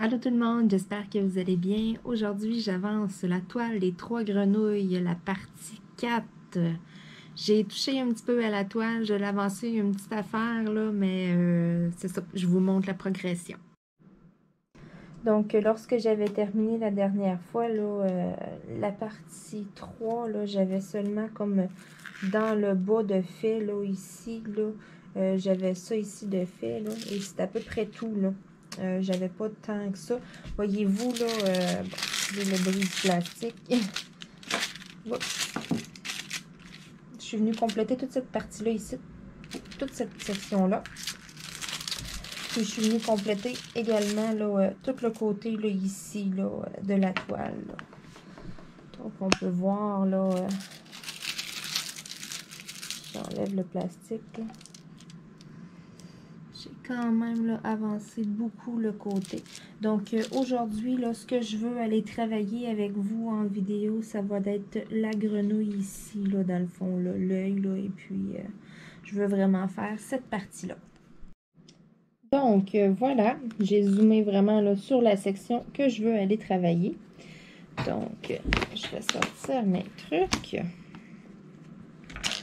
Allô tout le monde, j'espère que vous allez bien. Aujourd'hui, j'avance la toile des 3 grenouilles, la partie 4. J'ai touché un petit peu à la toile, je l'ai avancé une petite affaire, là, mais c'est ça, je vous montre la progression. Donc, lorsque j'avais terminé la dernière fois, là, la partie 3, là, j'avais seulement comme dans le bas de fait, là, ici, là, j'avais ça ici de fait, là, et c'est à peu près tout, là. J'avais pas tant que ça. Voyez-vous, là, bon, j'ai le brise plastique. Je suis venue compléter toute cette partie-là ici, toute cette section-là. Puis je suis venue compléter également là, tout le côté là, ici là, de la toile. Là. Donc on peut voir là, j'enlève le plastique. J'ai quand même là, avancé beaucoup le côté. Donc aujourd'hui, là, ce que je veux aller travailler avec vous en vidéo, ça va être la grenouille ici, là, dans le fond, l'œil, là, et puis je veux vraiment faire cette partie-là. Donc, voilà, j'ai zoomé vraiment là, sur la section que je veux aller travailler. Donc, je vais sortir mes trucs.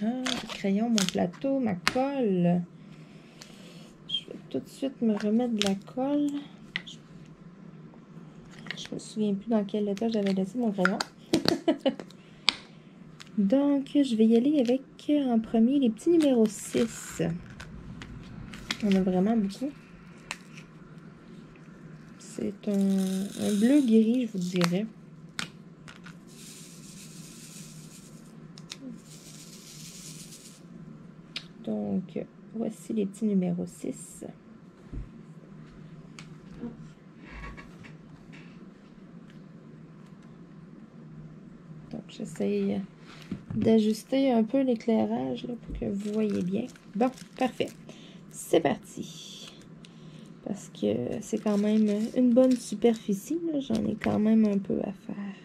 Le crayon, mon plateau, ma colle. Je vais tout de suite me remettre de la colle. Je me souviens plus dans quel état j'avais laissé mon crayon. Donc, je vais y aller avec, en premier, les petits numéros 6. On a vraiment beaucoup. C'est un bleu-gris, je vous dirais. Donc, voici les petits numéros 6. Donc, j'essaye d'ajuster un peu l'éclairage pour que vous voyez bien. Bon, parfait. C'est parti. Parce que c'est quand même une bonne superficie. J'en ai quand même un peu à faire.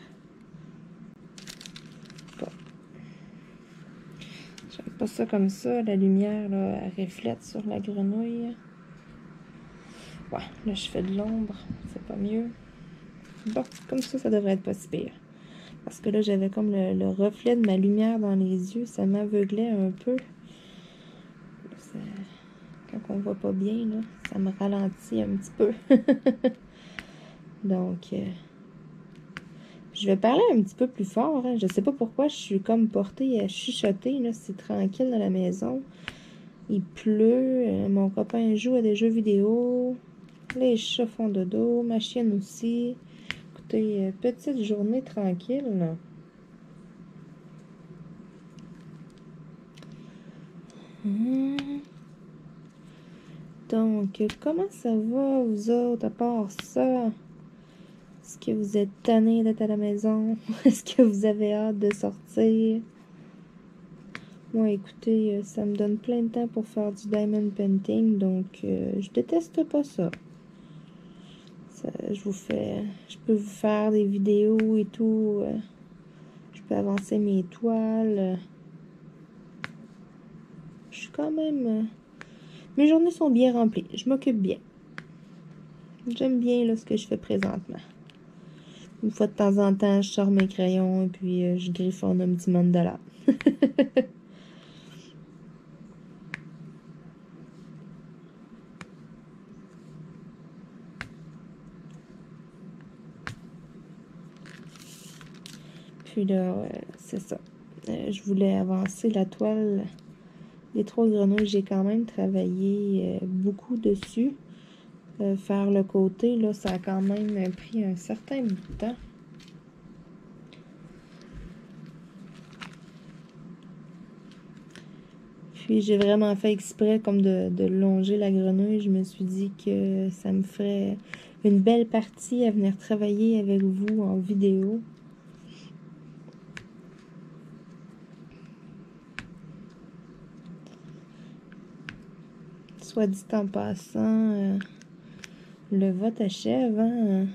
Bon. J'aime pas ça comme ça. La lumière, là, elle reflète sur la grenouille. Ouais, là, je fais de l'ombre. C'est pas mieux. Bon, comme ça devrait être pas si pire. Parce que là, j'avais comme le reflet de ma lumière dans les yeux. Ça m'aveuglait un peu. Quand on voit pas bien, là, ça me ralentit un petit peu. Donc, je vais parler un petit peu plus fort. Hein. Je sais pas pourquoi je suis comme portée à chuchoter. C'est tranquille dans la maison. Il pleut. Mon copain joue à des jeux vidéo. Les chats font dodo. Ma chienne aussi. Écoutez, petite journée tranquille. Là. Donc, comment ça va, vous autres, à part ça? Est-ce que vous êtes tannés d'être à la maison? Est-ce que vous avez hâte de sortir? Moi, écoutez, ça me donne plein de temps pour faire du diamond painting, donc je déteste pas ça. Je peux vous faire des vidéos et tout. Je peux avancer mes toiles. Je suis quand même... mes journées sont bien remplies. Je m'occupe bien. J'aime bien là, ce que je fais présentement. Une fois de temps en temps, je sors mes crayons et puis je griffonne un petit mandala. Puis là, c'est ça. Je voulais avancer la toile des 3 grenouilles. J'ai quand même travaillé beaucoup dessus. Faire le côté, là, ça a quand même pris un certain bout de temps. Puis j'ai vraiment fait exprès comme de longer la grenouille. Je me suis dit que ça me ferait une belle partie à venir travailler avec vous en vidéo. Soit dit en passant, le vote achève, hein?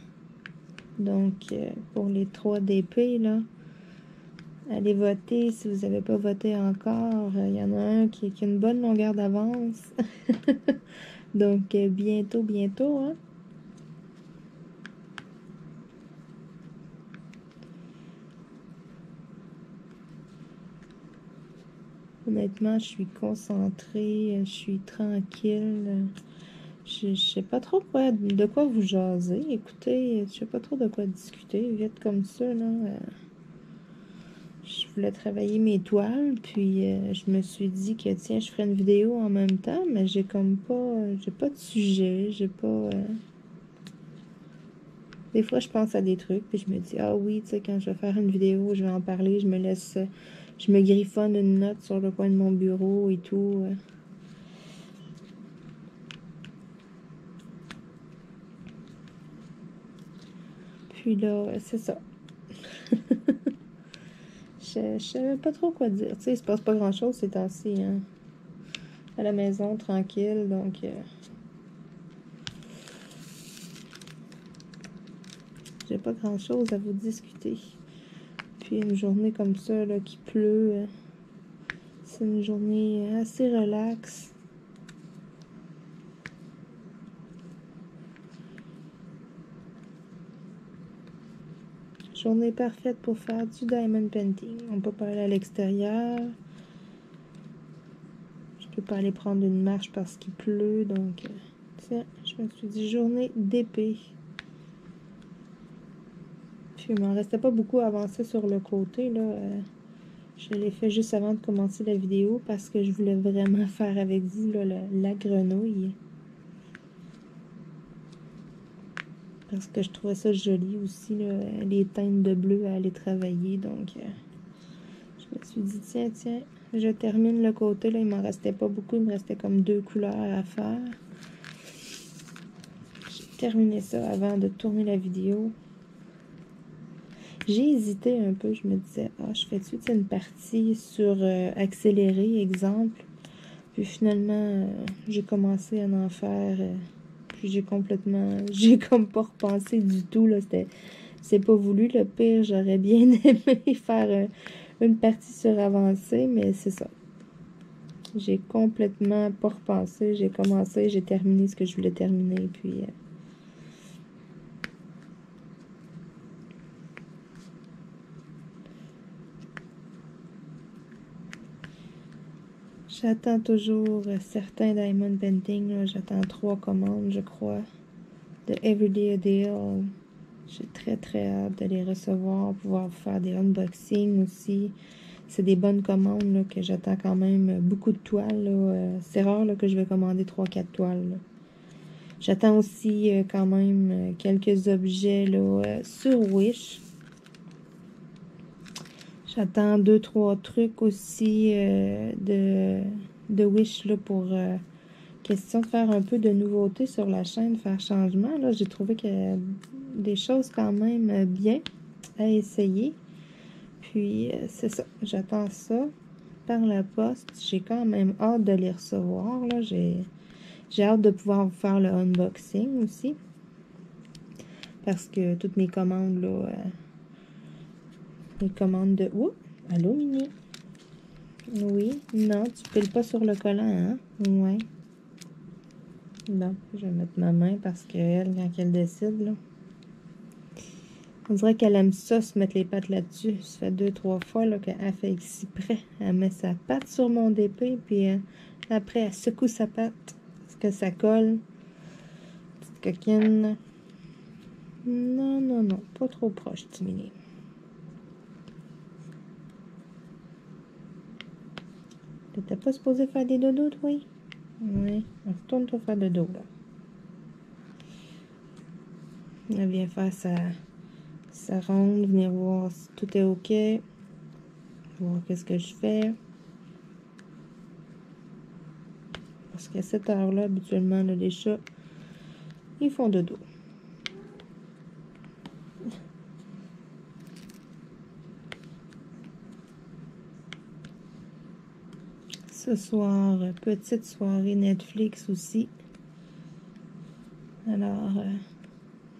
Donc, pour les 3 DP, là, allez voter si vous n'avez pas voté encore. Il y en a un qui a une bonne longueur d'avance. Donc, bientôt, hein? Honnêtement, je suis concentrée, je suis tranquille. Je sais pas trop de quoi vous jaser. Écoutez, je sais pas trop de quoi discuter. Vite comme ça, là. Je voulais travailler mes toiles, puis je me suis dit que, tiens, je ferais une vidéo en même temps, mais j'ai comme pas... j'ai pas de sujet, j'ai pas... Des fois, je pense à des trucs, puis je me dis, ah oui, tu sais, quand je vais faire une vidéo, je vais en parler, je me laisse... je me griffonne une note sur le coin de mon bureau et tout. Puis là, c'est ça. Je savais pas trop quoi dire. Tu sais, il se passe pas grand-chose ces temps-ci, hein. À la maison, tranquille, donc... j'ai pas grand-chose à vous discuter. Puis une journée comme ça, là, qui pleut, c'est une journée assez relaxe. Journée parfaite pour faire du diamond painting. On peut pas aller à l'extérieur. Je peux pas aller prendre une marche parce qu'il pleut, donc... tiens, je me suis dit journée d'épée. Puis il m'en restait pas beaucoup à avancer sur le côté, là. Je l'ai fait juste avant de commencer la vidéo parce que je voulais vraiment faire avec vous, là, la grenouille. Parce que je trouvais ça joli aussi, là, les teintes de bleu à aller travailler. Donc, je me suis dit, tiens, je termine le côté. Là, il m'en restait pas beaucoup. Il me restait comme 2 couleurs à faire. J'ai terminé ça avant de tourner la vidéo. J'ai hésité un peu. Je me disais, je fais-tu une partie sur accéléré, exemple. Puis finalement, j'ai commencé à en faire... puis j'ai comme pas repensé du tout, là, c'est pas voulu, le pire, j'aurais bien aimé faire une partie sur avancée, mais c'est ça. J'ai complètement pas repensé, j'ai commencé, j'ai terminé ce que je voulais terminer, puis... j'attends toujours certains Diamond Painting, j'attends 3 commandes, je crois, de Everyday Deal. J'ai très hâte de les recevoir, pouvoir faire des unboxings aussi. C'est des bonnes commandes là, que j'attends quand même beaucoup de toiles. C'est rare là, que je vais commander 3-4 toiles. J'attends aussi quand même quelques objets là, sur Wish. J'attends 2-3 trucs aussi de Wish là, pour question de faire un peu de nouveauté sur la chaîne, faire changement. Là, j'ai trouvé qu'il y a des choses quand même bien à essayer. Puis, c'est ça. J'attends ça par la poste. J'ai quand même hâte de les recevoir. Là, j'ai hâte de pouvoir vous faire le unboxing aussi. Parce que toutes mes commandes, là, les commandes de... Ouh! Allô, Mini? Oui? Non, tu piles pas sur le collant, hein? Ouais. Bon, je vais mettre ma main parce qu'elle, quand elle décide, là... on dirait qu'elle aime ça, se mettre les pattes là-dessus. Ça fait 2-3 fois là, qu'elle fait exprès. Elle met sa patte sur mon DP, puis après, elle secoue sa patte. Parce que ça colle. Petite coquine. Non, pas trop proche, Timini. T'étais pas supposé faire des dodos, toi? Oui, retourne-toi faire dodo, là. Elle vient faire sa ronde, venir voir si tout est OK. Voir qu'est-ce que je fais. Parce qu'à cette heure-là, habituellement, là, les chats, ils font dodo. Ce soir, petite soirée Netflix aussi. Alors,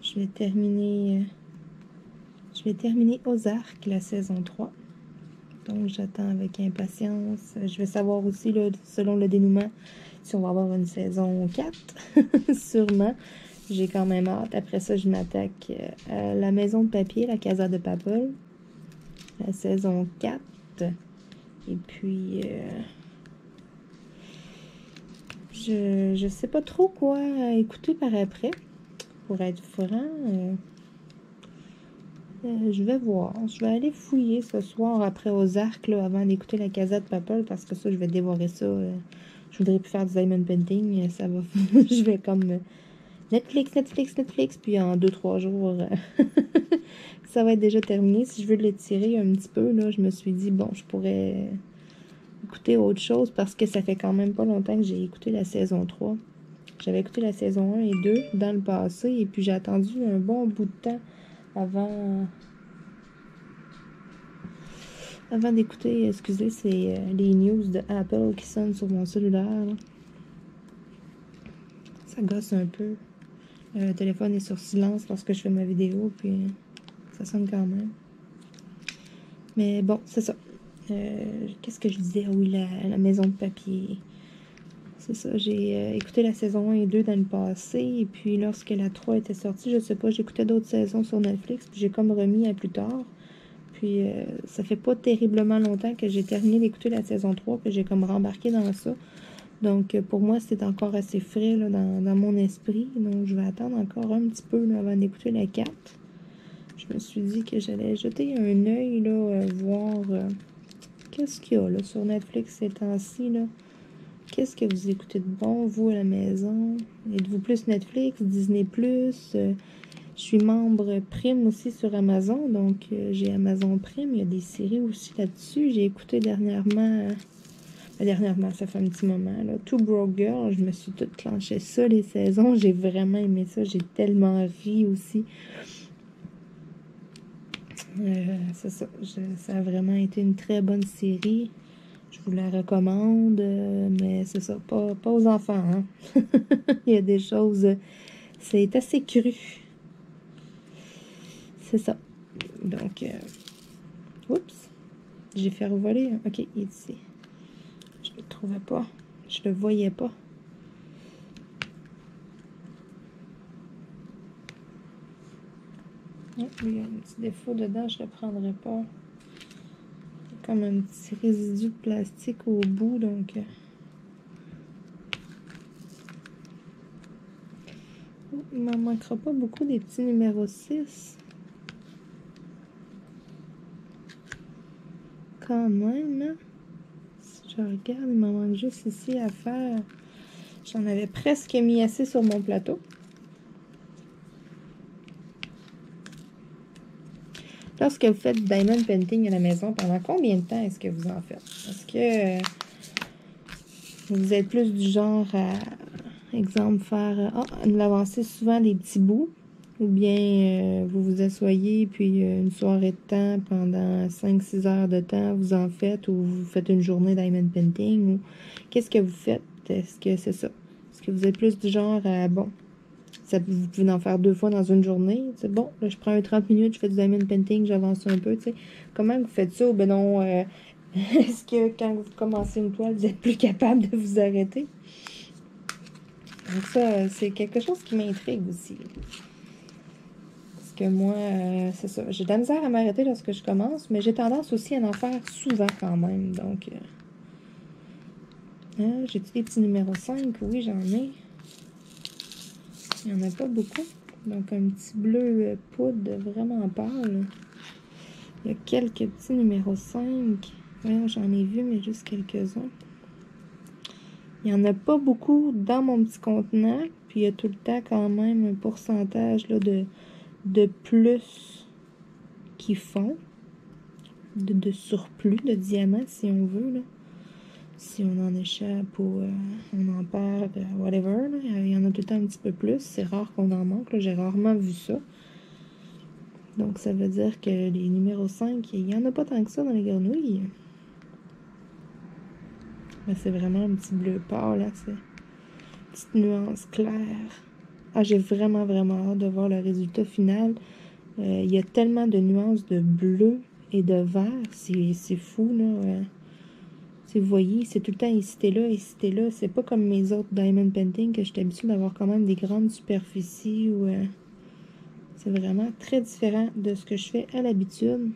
je vais terminer Ozark, la saison 3. Donc, j'attends avec impatience. Je vais savoir aussi, là, selon le dénouement, si on va avoir une saison 4. Sûrement. J'ai quand même hâte. Après ça, je m'attaque à La Maison de Papier, la Casa de Papel. La saison 4. Et puis, je sais pas trop quoi écouter par après. Pour être franc, je vais voir. Je vais aller fouiller ce soir après Ozark, là, avant d'écouter la Casa de Papel, parce que ça, je vais dévorer ça. Je voudrais plus faire du diamond painting. Ça va. Je vais comme Netflix. Puis en 2-3 jours, ça va être déjà terminé. Si je veux l'étirer un petit peu, là, je me suis dit, bon, je pourrais écouter autre chose parce que ça fait quand même pas longtemps que j'ai écouté la saison 3. J'avais écouté la saison 1 et 2 dans le passé et puis j'ai attendu un bon bout de temps avant d'écouter, excusez, c'est les news de Apple qui sonnent sur mon cellulaire. Là. Ça gosse un peu. Le téléphone est sur silence lorsque je fais ma vidéo, puis ça sonne quand même. Mais bon, c'est ça. Qu'est-ce que je disais? Ah oui, la maison de papier. C'est ça, j'ai écouté la saison 1 et 2 dans le passé, et puis lorsque la 3 était sortie, je sais pas, j'écoutais d'autres saisons sur Netflix, puis j'ai comme remis à plus tard. Puis ça fait pas terriblement longtemps que j'ai terminé d'écouter la saison 3, que j'ai comme rembarqué dans ça. Donc pour moi, c'est encore assez frais là, dans mon esprit. Donc je vais attendre encore un petit peu là, avant d'écouter la 4. Je me suis dit que j'allais jeter un œil, là, voir qu'est-ce qu'il y a là, sur Netflix ces temps-ci. Là. Qu'est-ce que vous écoutez de bon, vous, à la maison? Êtes-vous plus Netflix, Disney+? Je suis membre Prime aussi sur Amazon, donc j'ai Amazon Prime. Il y a des séries aussi là-dessus. J'ai écouté dernièrement, ça fait un petit moment, là, Two Broke Girls. Je me suis toute clenché ça, les saisons. J'ai vraiment aimé ça. J'ai tellement ri aussi. C'est ça. Ça a vraiment été une très bonne série. Je vous la recommande, mais c'est ça, pas aux enfants. Hein? Il y a des choses, c'est assez cru. C'est ça. Donc, oups, j'ai fait revoler. Ok, il est ici. Je le trouvais pas. Je le voyais pas. Oh, il y a un petit défaut dedans, je le prendrai pas. Comme un petit résidu de plastique au bout, donc... il m'en manquera pas beaucoup des petits numéros 6. Quand même, hein? Si je regarde, il m'en manque juste ici à faire. J'en avais presque mis assez sur mon plateau. Lorsque vous faites du diamond painting à la maison, pendant combien de temps est-ce que vous en faites? Est-ce que vous êtes plus du genre à, exemple, faire l'avancer souvent des petits bouts, ou bien vous vous asseyez, puis une soirée de temps, pendant 5-6 heures de temps, vous en faites, ou vous faites une journée diamond painting, ou qu'est-ce que vous faites? Est-ce que c'est ça? Est-ce que vous êtes plus du genre à, bon, vous pouvez en faire 2 fois dans une journée. C'est bon, là, je prends un 30 minutes, je fais du diamond painting, j'avance un peu, tu sais. Comment vous faites ça? Ben non, est-ce que quand vous commencez une toile, vous êtes plus capable de vous arrêter? Donc ça, c'est quelque chose qui m'intrigue aussi. Parce que moi, c'est ça. J'ai de la misère à m'arrêter lorsque je commence, mais j'ai tendance aussi à en faire souvent quand même. Donc, j'ai-tu des petits numéros 5? Oui, j'en ai. Il n'y en a pas beaucoup. Donc, un petit bleu poudre vraiment pâle. Il y a quelques petits numéros 5. Ouais, j'en ai vu, mais juste quelques-uns. Il n'y en a pas beaucoup dans mon petit contenant. Puis, il y a tout le temps quand même un pourcentage là, de plus qui font. De surplus de diamants, si on veut. Là. Si on en échappe ou on en perd, whatever. Là, il y en a tout le temps un petit peu plus. C'est rare qu'on en manque. J'ai rarement vu ça. Donc, ça veut dire que les numéros 5, il n'y en a pas tant que ça dans les grenouilles. Mais c'est vraiment un petit bleu pâle, là. C'est une petite nuance claire. Ah, j'ai vraiment, vraiment hâte de voir le résultat final. Il y a tellement de nuances de bleu et de vert. C'est fou, là. Vous voyez, c'est tout le temps ici là, ici là. C'est pas comme mes autres diamond painting que j'étais habituée d'avoir quand même des grandes superficies. C'est vraiment très différent de ce que je fais à l'habitude.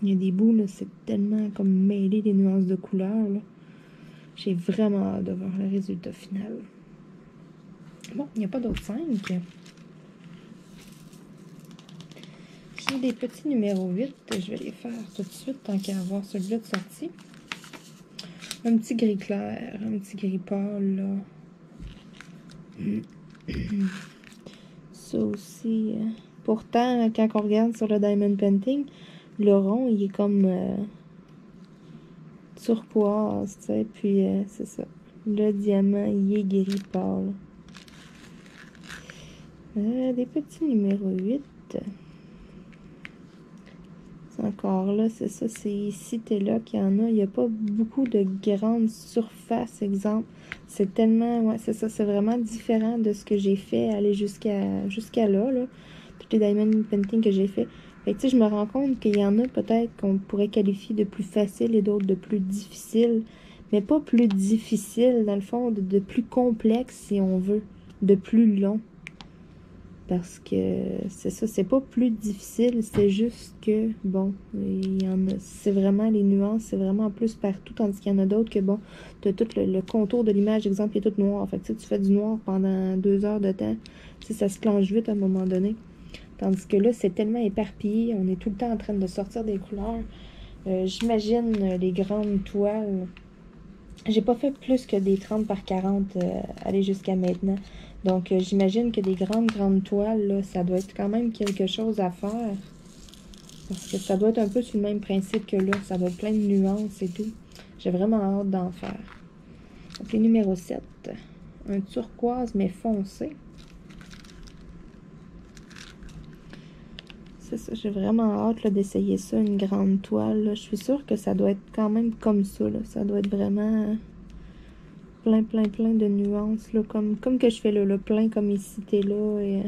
Il y a des bouts, là, c'est tellement comme mêlé des nuances de couleurs, là. J'ai vraiment hâte de voir le résultat final. Bon, il n'y a pas d'autres 5. J'ai des petits numéros 8. Je vais les faire tout de suite tant qu'à avoir celui-là de sortie. Un petit gris clair, un petit gris pâle, là. Ça aussi. Pourtant, quand on regarde sur le Diamond Painting, le rond, il est comme turquoise, tu sais. Puis, c'est ça. Le diamant, il est gris pâle. Des petits numéros 8. Encore là, c'est ça, c'est ici, t'es là qu'il y en a. Il n'y a pas beaucoup de grandes surfaces, exemple. C'est tellement, ouais, c'est ça, c'est vraiment différent de ce que j'ai fait, aller jusqu'à là, là. Toutes les diamond painting que j'ai fait. Fait que, tu sais, je me rends compte qu'il y en a peut-être qu'on pourrait qualifier de plus facile et d'autres de plus difficile. Mais pas plus difficile, dans le fond, de plus complexe, si on veut, de plus long. Parce que c'est ça, c'est pas plus difficile, c'est juste que, bon, il y en a, c'est vraiment les nuances, c'est vraiment plus partout, tandis qu'il y en a d'autres que, bon, tu as tout le contour de l'image, exemple, il est tout noir. Fait que tu fais du noir pendant 2 heures de temps, tu sais, ça se clenche vite à un moment donné. Tandis que là, c'est tellement éparpillé, on est tout le temps en train de sortir des couleurs. J'imagine les grandes toiles. J'ai pas fait plus que des 30 par 40 aller jusqu'à maintenant. Donc, j'imagine que des grandes toiles, là, ça doit être quand même quelque chose à faire. Parce que ça doit être un peu sur le même principe que là. Ça doit être plein de nuances et tout. J'ai vraiment hâte d'en faire. Donc, le numéro 7. Un turquoise, mais foncé. C'est ça, j'ai vraiment hâte d'essayer ça, une grande toile. Là. Je suis sûre que ça doit être quand même comme ça. Là. Ça doit être vraiment plein de nuances. Là, comme que je fais là, le plein comme ici, t'es là. Et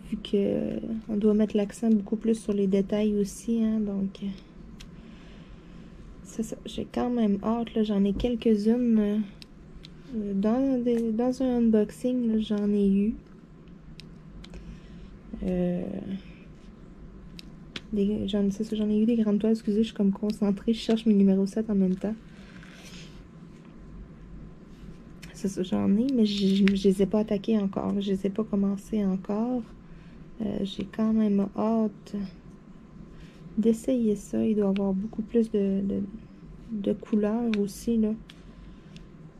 vu que on doit mettre l'accent beaucoup plus sur les détails aussi. Hein, donc, c'est ça. J'ai quand même hâte. J'en ai quelques-unes. Dans un unboxing, j'en ai eu. J'en ai eu des grandes toiles, excusez, je suis comme concentrée, je cherche mes numéros 7 en même temps. C'est ça, j'en ai, mais je les ai pas attaqués encore, je les ai pas commencés encore. J'ai quand même hâte d'essayer ça. Il doit y avoir beaucoup plus de couleurs aussi, là.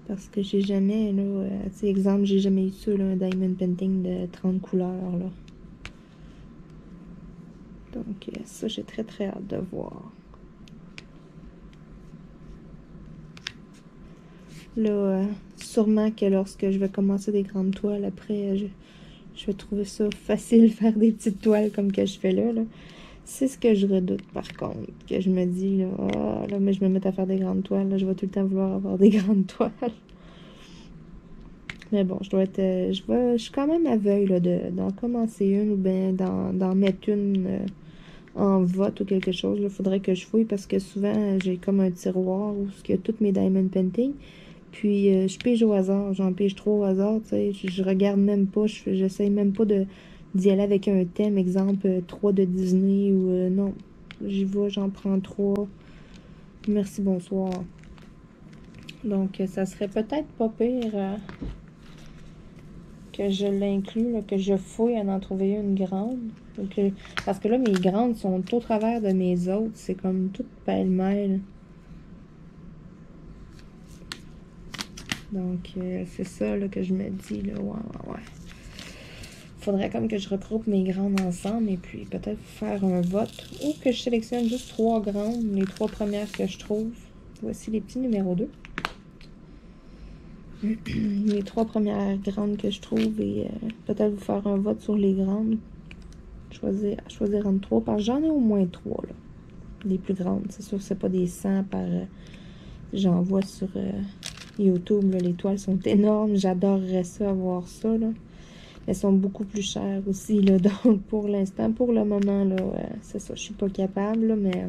Parce que j'ai jamais, là, tu sais, exemple, j'ai jamais eu ça, là, un diamond painting de 30 couleurs, là. Donc, ça, j'ai très hâte de voir. Là, sûrement que lorsque je vais commencer des grandes toiles, après, je vais trouver ça facile faire des petites toiles comme que je fais là. C'est ce que je redoute, par contre. Que je me dis, là, oh, là, mais je me mets à faire des grandes toiles. Là, je vais tout le temps vouloir avoir des grandes toiles. Mais bon, je suis quand même aveugle d'en commencer une ou bien d'en mettre une en vote ou quelque chose. Il faudrait que je fouille parce que souvent, j'ai comme un tiroir où il y a toutes mes diamond paintings. Puis, je pige au hasard. J'en pige trop au hasard, tu sais. Je regarde même pas. J'essaye même pas d'y aller avec un thème. Exemple, 3 de Disney ou non. J'y vais, j'en prends 3. Merci, bonsoir. Donc, ça serait peut-être pas pire que je l'inclue, que je fouille à en trouver une grande. Donc, parce que là, mes grandes sont au travers de mes autres. C'est comme tout pêle-mêle. Donc, c'est ça là, que je me dis. Là, ouais. Faudrait comme que je regroupe mes grandes ensemble et puis peut-être faire un vote. Ou que je sélectionne juste 3 grandes, les 3 premières que je trouve. Voici les petits numéros 2. Les 3 premières grandes que je trouve et peut-être vous faire un vote sur les grandes. Choisir entre 3 parce que j'en ai au moins 3 là. Les plus grandes. C'est sûr que c'est pas des 100 par... j'en vois sur YouTube. Là, les toiles sont énormes. J'adorerais ça, avoir ça. Là. Elles sont beaucoup plus chères aussi. Là, donc, pour l'instant, pour le moment, là, c'est ça. Je suis pas capable, là, mais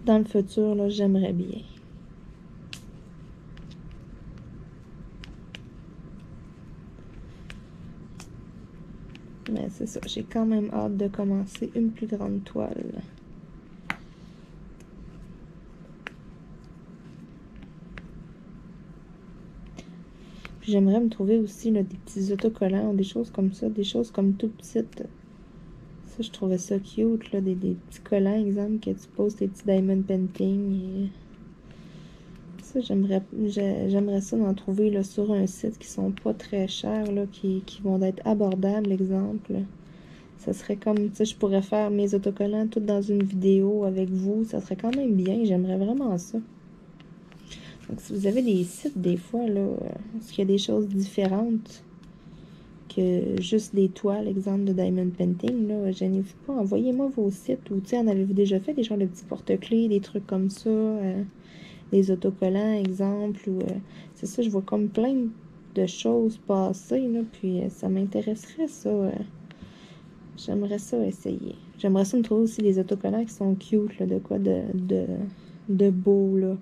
dans le futur, là, j'aimerais bien. Mais c'est ça. J'ai quand même hâte de commencer une plus grande toile. Puis j'aimerais me trouver aussi là, des petits autocollants, des choses comme ça, des choses comme tout petites. Ça, je trouvais ça cute, là, des petits collants, exemple, que tu poses tes petits diamond painting. Et ça, j'aimerais ça d'en trouver là, sur un site qui sont pas très chers, là, qui vont être abordables, exemple. Ça serait comme, tu sais, je pourrais faire mes autocollants tout dans une vidéo avec vous. Ça serait quand même bien. J'aimerais vraiment ça. Donc, si vous avez des sites, des fois, là, est-ce qu'il y a des choses différentes que juste des toiles, exemple de Diamond Painting, là, gênez-vous pas, envoyez-moi vos sites, ou, tu sais, en avez-vous déjà fait des genres de petits porte-clés, des trucs comme ça, des autocollants, exemple, ou, c'est ça, je vois comme plein de choses passer, là, puis ça m'intéresserait, ça, j'aimerais ça essayer. J'aimerais ça me trouver aussi des autocollants qui sont cute, là, de quoi de beau, là.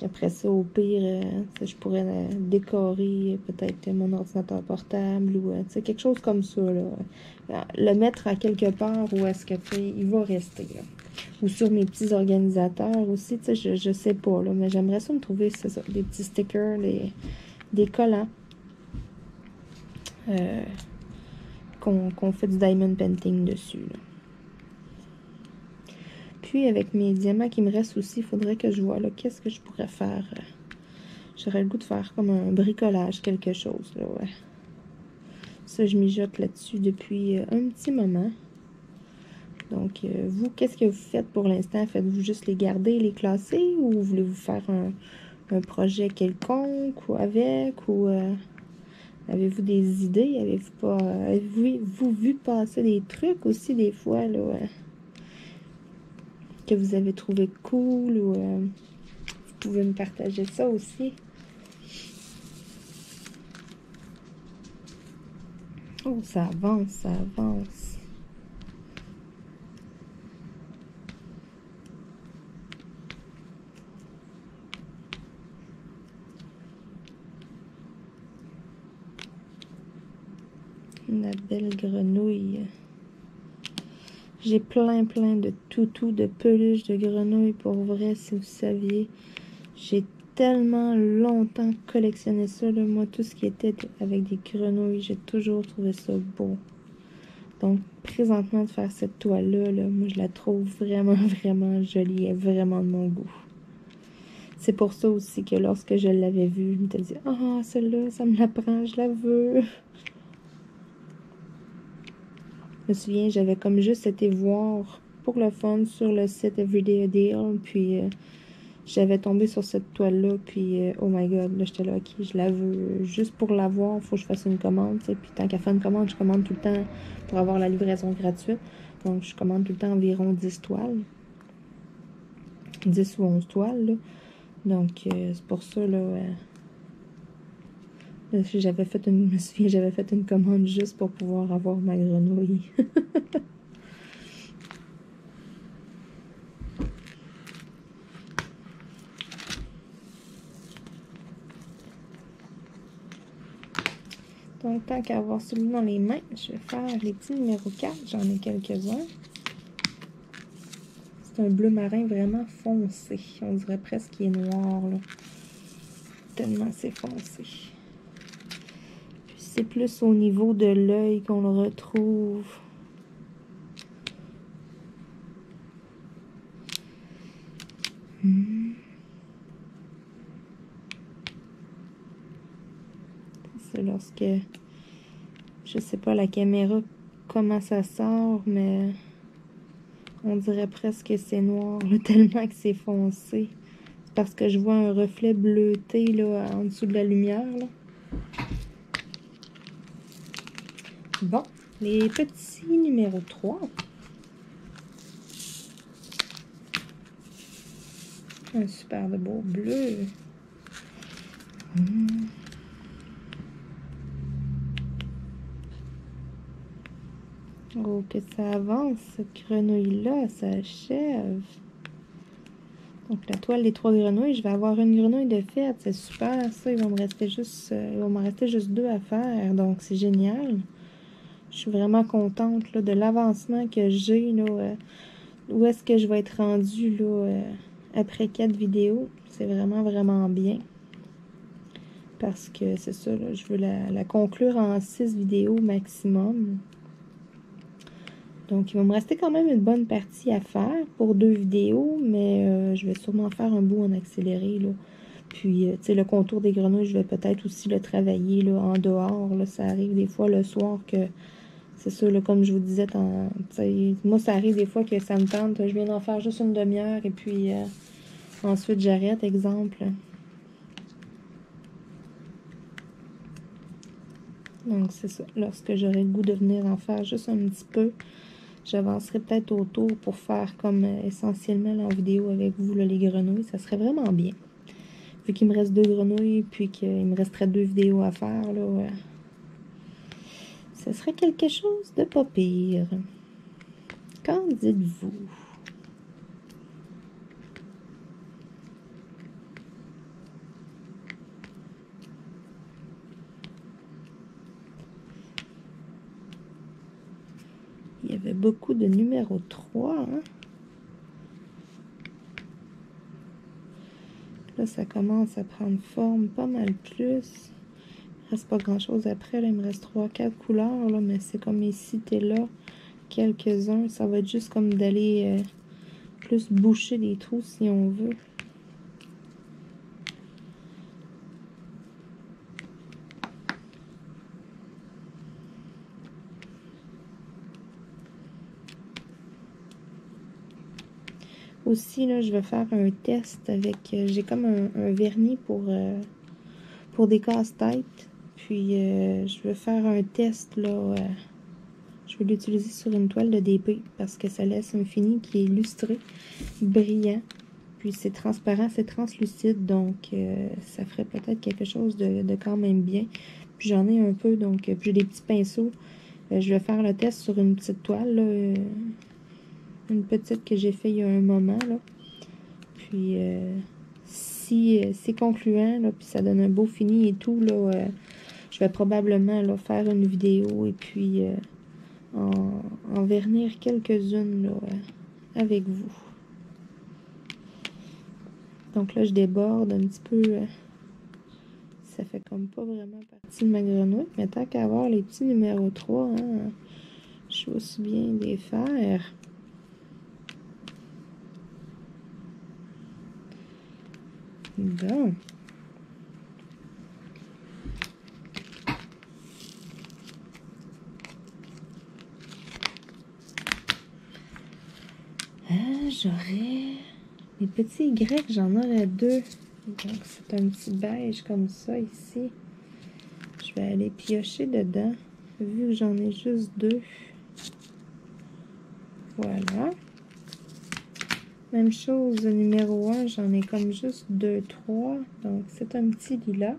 Après ça, au pire, je pourrais décorer peut-être mon ordinateur portable ou quelque chose comme ça. Là. Le mettre à quelque part où est-ce que il va rester. Là. Ou sur mes petits organisateurs aussi. Je sais pas, là, mais j'aimerais ça me trouver ça, des petits stickers, des collants qu'on fait du diamond painting dessus. Là. Puis, avec mes diamants qui me restent aussi, il faudrait que je vois, là, qu'est-ce que je pourrais faire. J'aurais le goût de faire comme un bricolage, quelque chose, là, ouais. Ça, je mijote là-dessus depuis un petit moment. Donc, vous, qu'est-ce que vous faites pour l'instant? Faites-vous juste les garder, les classer, ou voulez-vous faire un projet quelconque, ou avec, ou avez-vous des idées? Avez-vous vu passer des trucs aussi, des fois, là, que vous avez trouvé cool, ou vous pouvez me partager ça aussi. Oh, ça avance, ça avance. La belle grenouille. J'ai plein de toutous, de peluches de grenouilles, pour vrai, si vous saviez. J'ai tellement longtemps collectionné ça, là. Moi, tout ce qui était avec des grenouilles, j'ai toujours trouvé ça beau. Donc, présentement, de faire cette toile-là, là, moi, je la trouve vraiment, vraiment jolie et vraiment de mon goût. C'est pour ça aussi que lorsque je l'avais vue, je me disais, ah, celle-là, ça me la prend, je la veux. Je me souviens, j'avais comme juste été voir pour le fun sur le site Everyday a Deal, puis j'avais tombé sur cette toile-là, puis oh my god, là j'étais là, ok, je la veux juste pour la voir, faut que je fasse une commande, t'sais. Puis tant qu'à faire une commande, je commande tout le temps pour avoir la livraison gratuite, donc je commande tout le temps environ 10 toiles, 10 ou 11 toiles, là. Donc c'est pour ça, là, j'avais fait je me souviens, j'avais fait une commande juste pour pouvoir avoir ma grenouille. Donc, tant qu'à avoir celui dans les mains, je vais faire les petits numéros 4. J'en ai quelques-uns. C'est un bleu marin vraiment foncé. On dirait presque qu'il est noir, là. Tellement c'est foncé. Puis c'est plus au niveau de l'œil qu'on le retrouve. C'est lorsque, je sais pas la caméra comment ça sort, mais on dirait presque que c'est noir, là, tellement que c'est foncé. C'est parce que je vois un reflet bleuté là, en dessous de la lumière. Là. Bon, les petits numéro 3. Un super de beau bleu. Oh, que ça avance, cette grenouille-là, ça achève. Donc, la toile des 3 grenouilles, je vais avoir une grenouille de fête. C'est super, ça. Il va me rester juste 2 à faire. Donc, c'est génial. Je suis vraiment contente là, de l'avancement que j'ai. Où est-ce que je vais être rendue là, après 4 vidéos. C'est vraiment, vraiment bien. Parce que c'est ça, là, je veux la conclure en 6 vidéos maximum. Donc, il va me rester quand même une bonne partie à faire pour 2 vidéos, mais je vais sûrement faire un bout en accéléré, là. Puis, tu sais, le contour des grenouilles, je vais peut-être aussi le travailler, là, en dehors, là. Ça arrive des fois le soir que, c'est ça, là, comme je vous disais, moi, ça arrive des fois que ça me tente, je viens d'en faire juste une demi-heure, et puis, ensuite, j'arrête, exemple. Donc, c'est ça. Lorsque j'aurai le goût de venir en faire juste un petit peu, j'avancerai peut-être autour pour faire comme essentiellement en vidéo avec vous, là, les grenouilles. Ça serait vraiment bien. Vu qu'il me reste 2 grenouilles, puis qu'il me resterait 2 vidéos à faire, là, ça serait quelque chose de pas pire. Qu'en dites-vous? Il y avait beaucoup de numéro 3, hein? Là, ça commence à prendre forme pas mal plus. Il reste pas grand-chose après. Là, il me reste 3-4 couleurs, là, mais c'est comme ici, t'es là. Quelques-uns. Ça va être juste comme d'aller plus boucher les trous si on veut. Aussi, là, je vais faire un test avec... j'ai comme un vernis pour des casse-têtes. Puis, je vais faire un test, là. Je vais l'utiliser sur une toile de DP parce que ça laisse un fini qui est lustré, brillant. Puis, c'est transparent, c'est translucide. Donc, ça ferait peut-être quelque chose de quand même bien. Puis, j'en ai un peu, donc... puis, j'ai des petits pinceaux. Je vais faire le test sur une petite toile, là. Une petite que j'ai fait il y a un moment, là. Puis, si c'est concluant, là, puis ça donne un beau fini et tout, là, je vais probablement là, faire une vidéo et puis en vernir quelques-unes là, avec vous. Donc là, je déborde un petit peu. Ça fait comme pas vraiment partie de ma grenouille. Mais tant qu'à avoir les petits numéros 3, hein, je vais aussi bien les faire. Bon. J'aurais... Les petits Y, j'en aurais 2. Donc, c'est un petit beige comme ça ici. Je vais aller piocher dedans, vu que j'en ai juste 2. Voilà. Même chose, numéro 1, j'en ai comme juste 2, 3. Donc, c'est un petit lilas.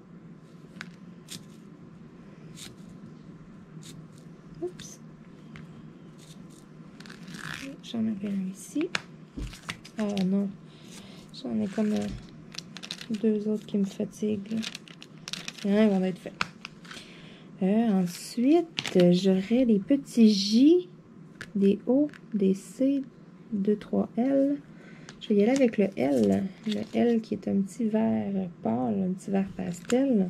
Oups. J'en avais un ici. Ah non. J'en ai comme 2 autres qui me fatiguent. Il y en a qui vont être faits. Ensuite, j'aurai les petits J, des O, des C, 2, 3 L. Je vais y aller avec le L. Le L qui est un petit vert pâle, un petit vert pastel.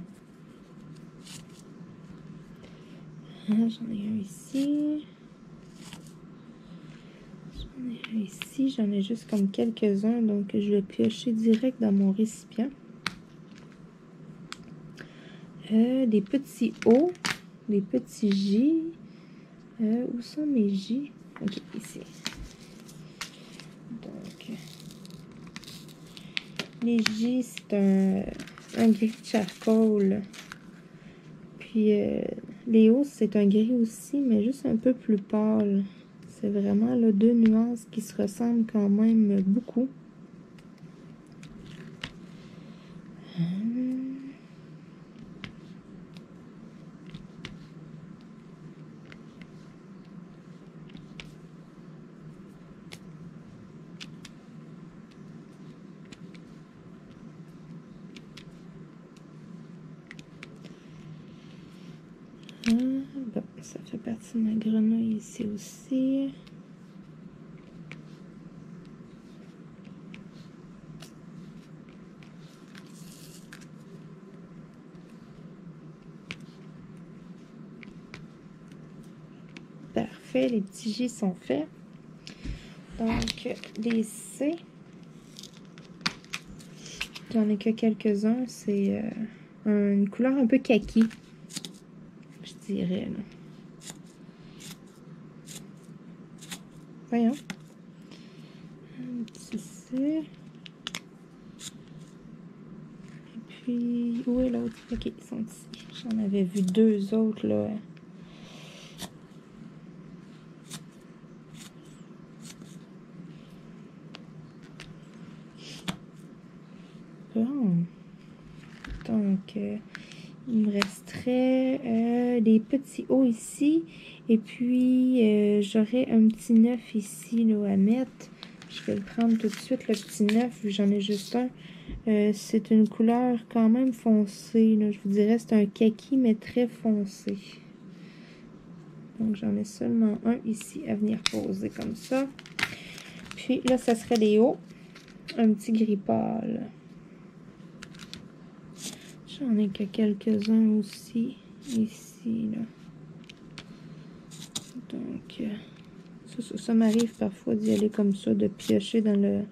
J'en ai un ici. J'en ai un ici. J'en ai juste comme quelques-uns. Donc, je vais piocher direct dans mon récipient. Des petits O. Des petits J. Où sont mes J? Ok, ici. Donc, les J, c'est un gris charcoal. Puis, les O, c'est un gris aussi, mais juste un peu plus pâle. C'est vraiment là, 2 nuances qui se ressemblent quand même beaucoup. Bon, ça fait partie de ma grenouille ici aussi. faits, les petits J sont faits. Donc, les C, j'en ai que quelques-uns. C'est une couleur un peu kaki, je dirais. Là. Voyons. Un petit C. Et puis, où est l'autre? Ok, ils sont ici. J'en avais vu deux autres, là. Bon. Donc, il me resterait des petits hauts ici. Et puis, j'aurais un petit 9 ici là, à mettre. Je vais le prendre tout de suite, le petit 9, vu que j'en ai juste un. C'est une couleur quand même foncée. Là. Je vous dirais c'est un kaki, mais très foncé. Donc, j'en ai seulement un ici à venir poser comme ça. Puis là, ça serait des hauts. Un petit gris pâle. J'en ai que quelques-uns aussi, ici, là. Donc, ça m'arrive parfois d'y aller comme ça, de piocher dans le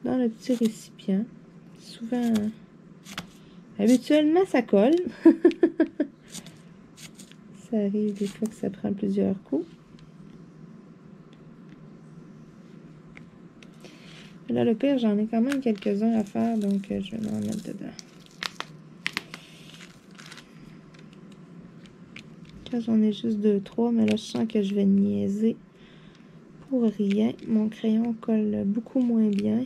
petit récipient. Souvent, habituellement, ça colle. Ça arrive des fois que ça prend plusieurs coups. Là, le pire, j'en ai quand même quelques-uns à faire, donc je vais m'en mettre dedans. J'en ai juste 2, 3, mais là, je sens que je vais niaiser pour rien. Mon crayon colle beaucoup moins bien.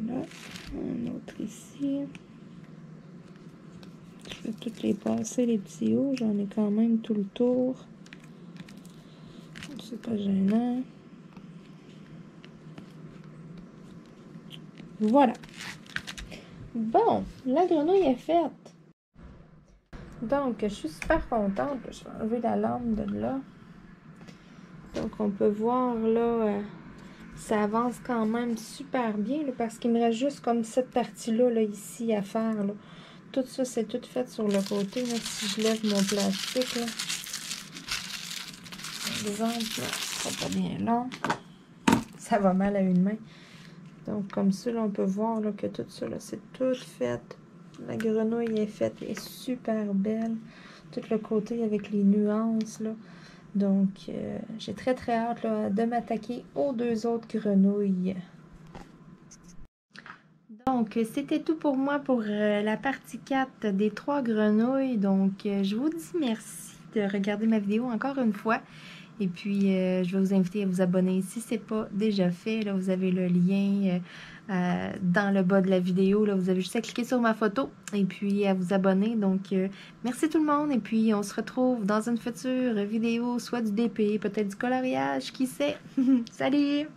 Là, un autre ici. Je vais toutes les passer, les petits hauts. J'en ai quand même tout le tour. C'est pas gênant. Voilà. Bon, la grenouille est faite. Donc, je suis super contente. Je vais enlever la lampe de là. Donc, on peut voir là, ça avance quand même super bien là, parce qu'il me reste juste comme cette partie-là là, ici à faire. Là. Tout ça, c'est tout fait sur le côté. Là, si je lève mon plastique, là. Par exemple, là, ce sera pas bien long. Ça va mal à une main. Donc, comme ça, là, on peut voir là, que tout ça, c'est tout fait. La grenouille est faite, elle est super belle. Tout le côté avec les nuances, là. Donc, j'ai très, très hâte là, de m'attaquer aux deux autres grenouilles. Donc, c'était tout pour moi pour la partie 4 des 3 grenouilles. Donc, je vous dis merci de regarder ma vidéo encore une fois. Et puis, je vais vous inviter à vous abonner si ce n'est pas déjà fait. Là, vous avez le lien dans le bas de la vidéo. Là, vous avez juste à cliquer sur ma photo et puis à vous abonner. Donc, merci tout le monde. Et puis, on se retrouve dans une future vidéo, soit du DP, peut-être du coloriage, qui sait. Salut!